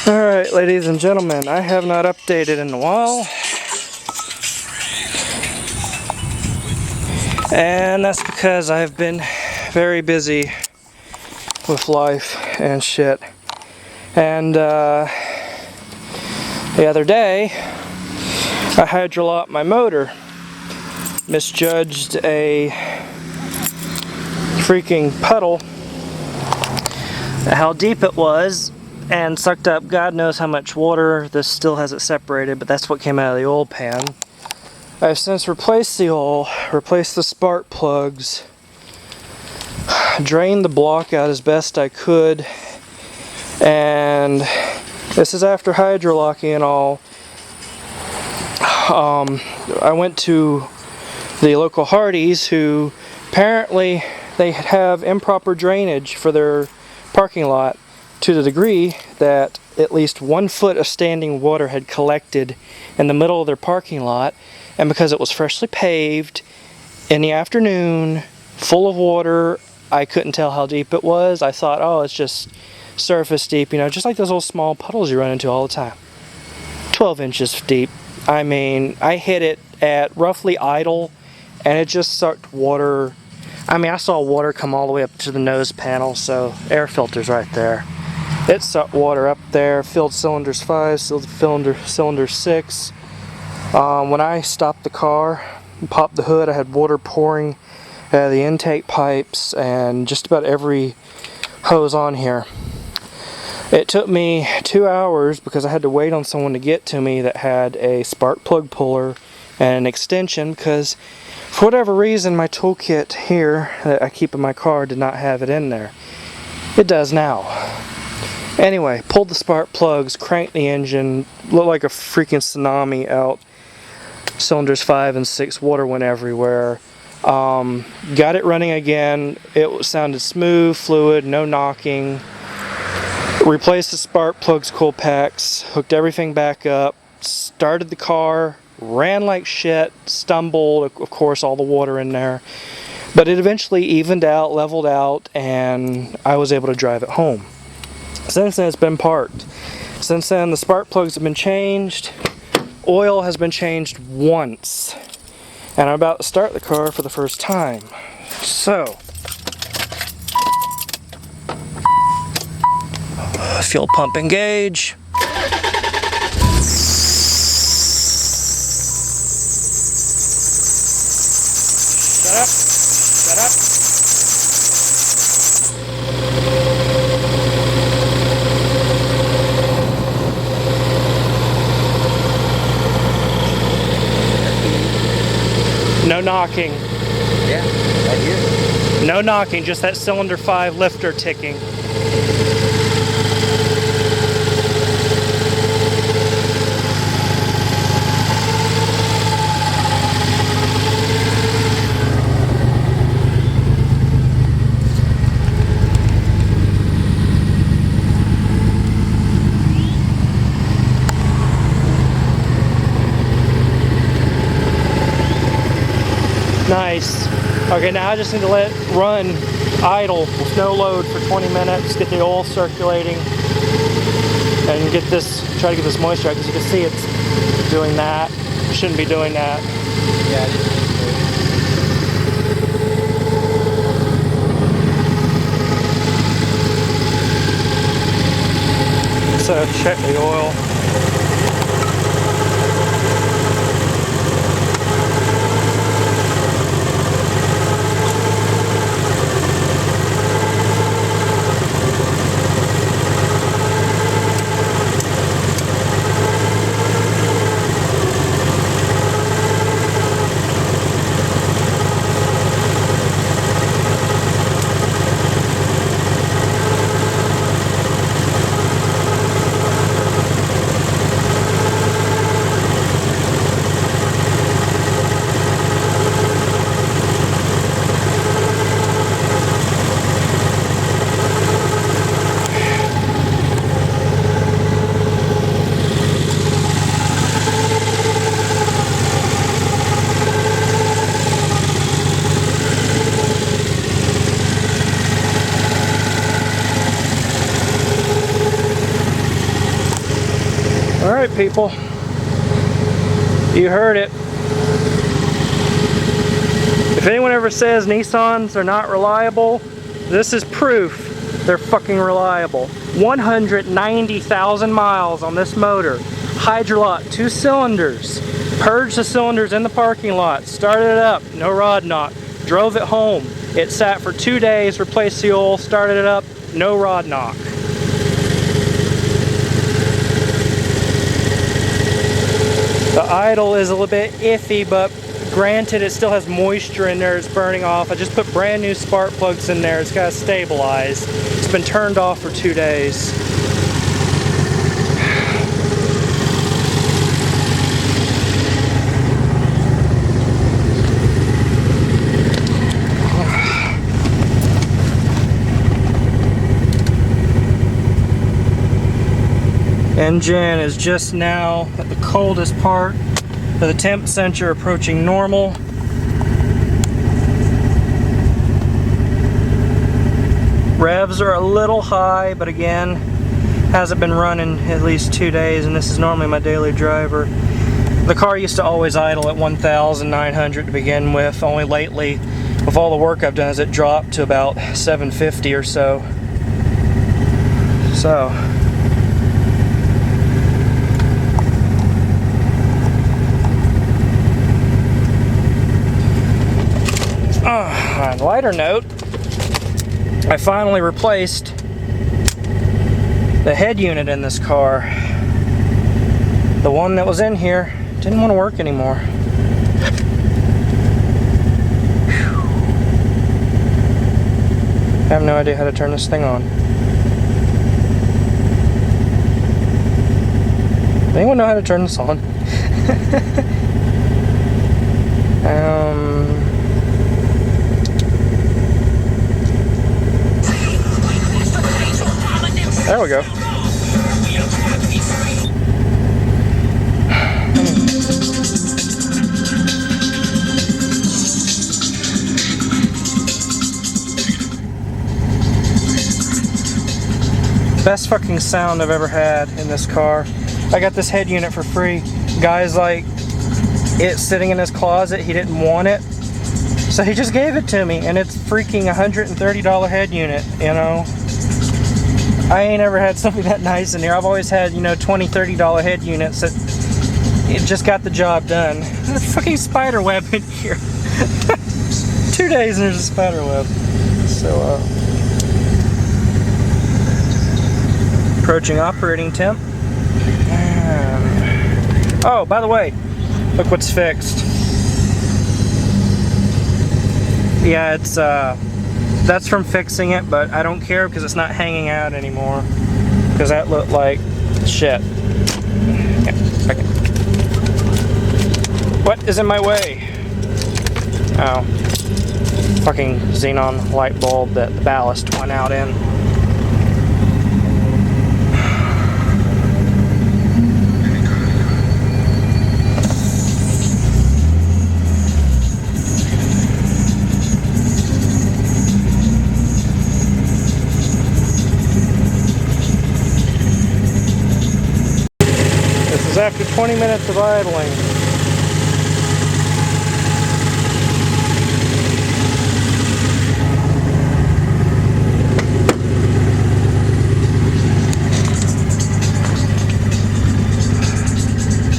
Alright, ladies and gentlemen, I have not updated in a while. And that's because I've been very busy with life and shit. And the other day, I hydrolocked my motor. Misjudged a freaking puddle, how deep it was, and sucked up God knows how much water. This still hasn't separated, but that's what came out of the oil pan. I've since replaced the oil, replaced the spark plugs, drained the block out as best I could, and this is after hydrolocking and all. I went to the local Hardee's, who apparently they have improper drainage for their parking lot, to the degree that at least 1 foot of standing water had collected in the middle of their parking lot, and because it was freshly paved in the afternoon, full of water, I couldn't tell how deep it was. I thought, oh, it's just surface deep, you know, just like those little small puddles you run into all the time. 12 inches deep. I mean, I hit it at roughly idle, and it just sucked water. I mean, I saw water come all the way up to the nose panel, so air filter's right there. It sucked water up there, filled cylinders 5, cylinder 6. When I stopped the car and popped the hood, I had water pouring out of the intake pipes and just about every hose on here. It took me 2 hours because I had to wait on someone to get to me that had a spark plug puller and an extension, because for whatever reason my toolkit here that I keep in my car did not have it in there. It does now. Anyway, pulled the spark plugs, cranked the engine, looked like a freaking tsunami out. Cylinders 5 and 6, water went everywhere. Got it running again. It sounded smooth, fluid, no knocking. Replaced the spark plugs, coil packs, hooked everything back up, started the car, ran like shit, stumbled, of course all the water in there. But it eventually evened out, leveled out, and I was able to drive it home. Since then it's been parked. Since then the spark plugs have been changed, oil has been changed once, and I'm about to start the car for the first time. So, fuel pump engage. Shut up, shut up. No knocking. Yeah, I hear. No knocking, just that cylinder 5 lifter ticking. Nice. Okay, now I just need to let it run idle with no load for 20 minutes, get the oil circulating, and try to get this moisture out, because you can see it's doing that. Shouldn't be doing that. Yeah, So check the oil. Alright people, you heard it. If anyone ever says Nissans are not reliable, this is proof they're fucking reliable. 190,000 miles on this motor. Hydrolocked, 2 cylinders. Purged the cylinders in the parking lot. Started it up, no rod knock. Drove it home. It sat for 2 days, replaced the oil, started it up, no rod knock. The idle is a little bit iffy, but granted it still has moisture in there, it's burning off. I just put brand new spark plugs in there, it's got to stabilize. It's been turned off for 2 days. Engine is just now at the coldest part of the temp sensor, approaching normal. Revs are a little high, but again, hasn't been running at least 2 days, and this is normally my daily driver. The car used to always idle at 1,900 to begin with. Only lately, with all the work I've done, has it dropped to about 750 or so. On a lighter note, I finally replaced the head unit in this car. The one that was in here didn't want to work anymore. I have no idea how to turn this thing on. Anyone know how to turn this on? There we go. Best fucking sound I've ever had in this car. I got this head unit for free. Guy's like, it's sitting in his closet, he didn't want it, so he just gave it to me, and it's freaking $130 head unit, you know. I ain't ever had something that nice in here. I've always had, you know, $20, $30 head units that it just got the job done. There's a fucking spider web in here. 2 days and there's a spider web. So, approaching operating temp. Oh, by the way, look what's fixed. Yeah, it's that's from fixing it, but I don't care because it's not hanging out anymore. Because that looked like shit. Yeah, okay. What is in my way? Oh, fucking xenon light bulb that the ballast went out in. After 20 minutes of idling.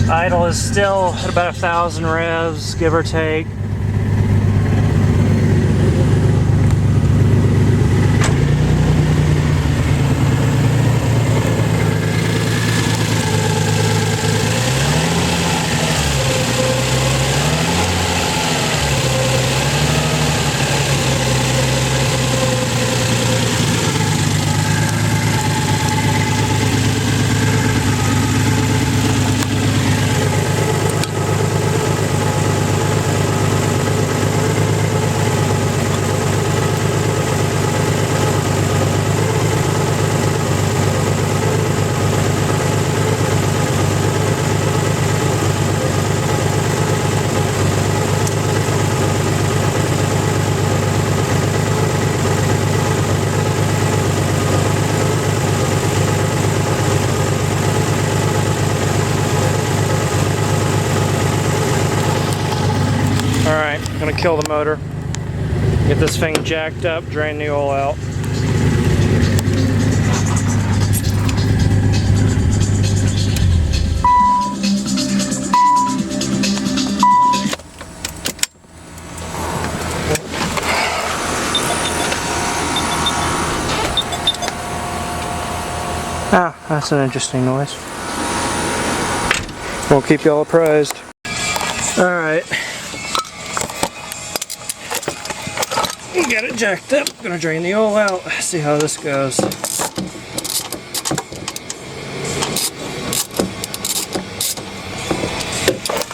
Idle is still at about 1,000 revs, give or take. gonna kill the motor. Get this thing jacked up, drain the oil out. Ah, that's an interesting noise. We'll keep y'all apprised. Alright. You got it jacked up. Gonna drain the oil out. See how this goes.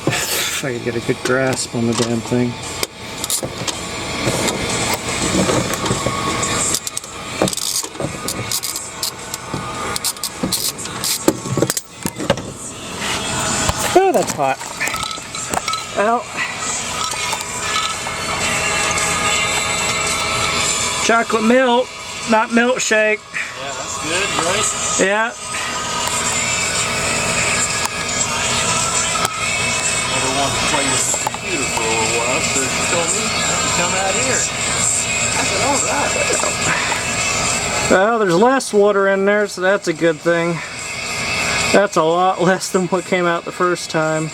If I could get a good grasp on the damn thing. Oh, that's hot. Well, chocolate milk, not milkshake. Yeah, that's good, right? Yeah. Never wanted to play with the computer for a little while, so she told me I could come out here. I said, alright. Well, there's less water in there, so that's a good thing. That's a lot less than what came out the first time.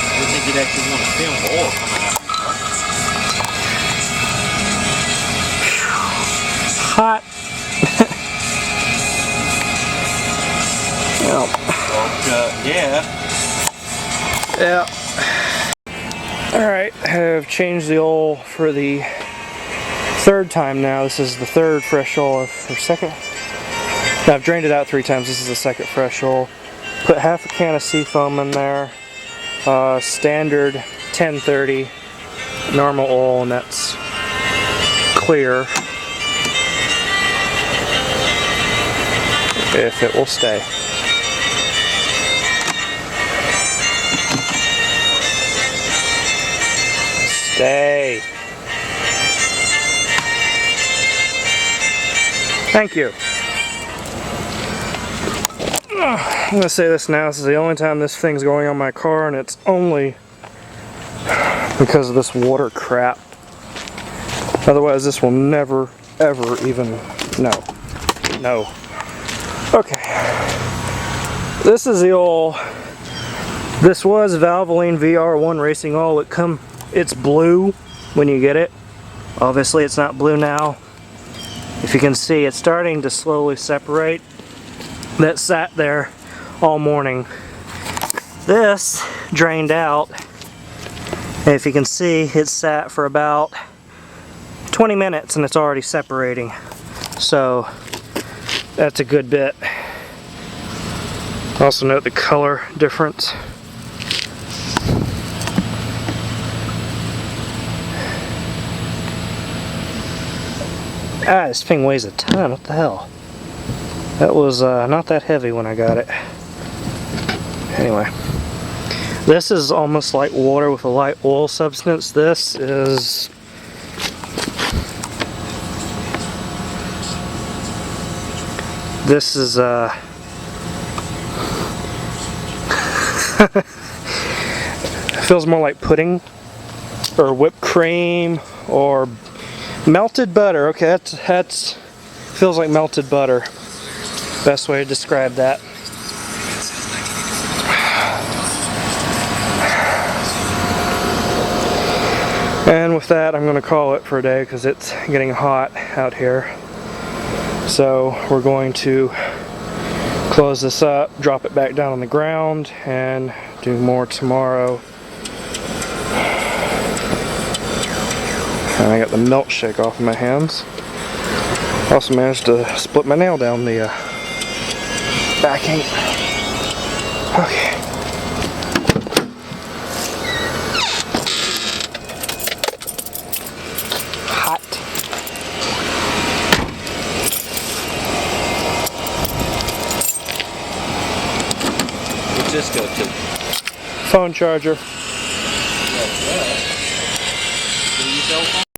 I didn't think you'd actually want to film oil coming out of your truck. Hot. Well, yeah. Alright, I have changed the oil for the third time now. This is the third fresh oil, or second. No, I've drained it out 3 times. This is the second fresh oil. Put half a can of seafoam in there. Standard 1030 normal oil, and that's clear. If it will stay. Stay. Thank you. I'm gonna say this now. This is the only time this thing's going on my car, and it's only because of this water crap. Otherwise, this will never, ever even. No. Okay. This is the oil. This was Valvoline VR1 racing oil. It's blue when you get it. Obviously, it's not blue now. If you can see, it's starting to slowly separate. That sat there all morning. This drained out, and if you can see, it sat for about 20 minutes and it's already separating. So that's a good bit. Also note the color difference. Ah, this thing weighs a ton. What the hell? That was not that heavy when I got it. Anyway, this is almost like water with a light oil substance. This is it feels more like pudding or whipped cream or melted butter. Okay, that's feels like melted butter. Best way to describe that. And with that, I'm going to call it for a day because it's getting hot out here. So we're going to close this up, drop it back down on the ground, and do more tomorrow. And I got the milkshake off of my hands. Also managed to split my nail down the backing. Okay. Hot. What's this go to? Phone charger.